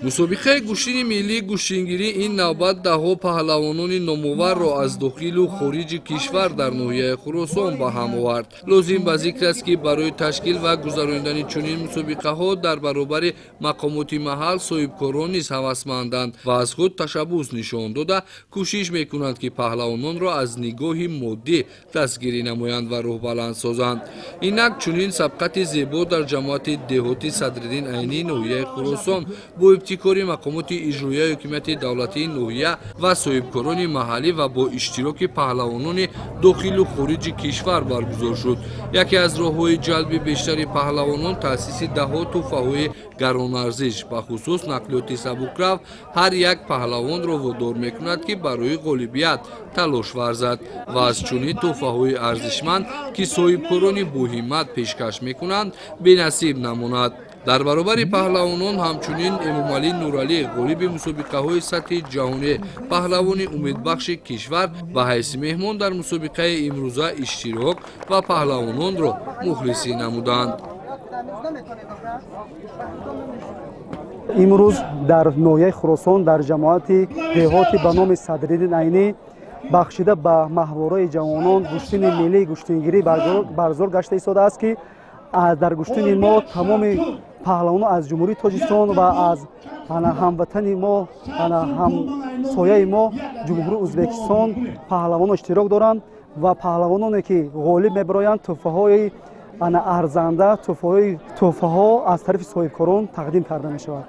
мусобиқаи гӯштини миллии гӯштингирӣ ин навбат даҳо паҳлавонони номоварро аз дохилу хориҷи кишвар дар ноҳияи Хуросон ба ҳам овард. Лозим ба зикр аст, ки барои ташкил ва гузарондани чунин мусобиқаҳо дар баробари мақомоти маҳал соҳибкорон низ ҳавасманданд ва аз худ ташаббус нишон дода кӯшиш мекунанд, ки паҳлавононро аз нигоҳи моддӣ дастгирӣ намоянд ва рӯҳбаланд созанд. Инак чунин сабқати зебо дар ҷамоати деҳоти Садриддин Айнии ноҳияи Хуросон бо ибтикори мақомоти иҷроияи ҳукумати давлатии ноҳия ва соҳибкорони маҳаллӣ ва бо иштироки паҳлавонони дохилу хориҷи кишвар баргузор шуд. Яке аз роҳҳои ҷалби бештари паҳлавонон таъсиси даҳо тӯҳфаҳои гаронарзиш, бахусус нақлиёти сабукрав, ҳар як паҳлавонро водор мекунад, ки барои ғолибият талош варзад ва аз чунин тӯҳфаҳои арзишманд, ки соҳибкорони боҳиммат пешкаш мекунанд, бенасиб намонад. дар баробари паҳлавонон ҳамчунин Эмомалӣ Нуралӣ, ғолиби мусобиқаҳои сатҳи ҷаҳонӣ, паҳлавони умедбахши кишвар ба ҳайси меҳмон дар мусобиқаи имрӯза иштирок ва паҳлавононро мухлисӣ намуданд. имрӯз дар ноҳияи Хуросон дар ҷамоати деҳоти ба номи Садриддин Айнӣ бахшида ба маҳвораи ҷавонон гӯштини миллии гӯштингирӣ баргузор гашта истодааст, ки дар гӯштини мо тамоми паҳлавонон аз ҷумҳурии Тоҷикистон ва аз ҳамватани мо, ҳамсояи мо ҷумҳурии Ӯзбекистон паҳлавонон иштирок доранд ва паҳлавононе ки ғолиб мебароянд тӯҳфаҳои арзанда, тӯҳфаҳо аз тарафи соҳибкорон тақдим карда мешавад.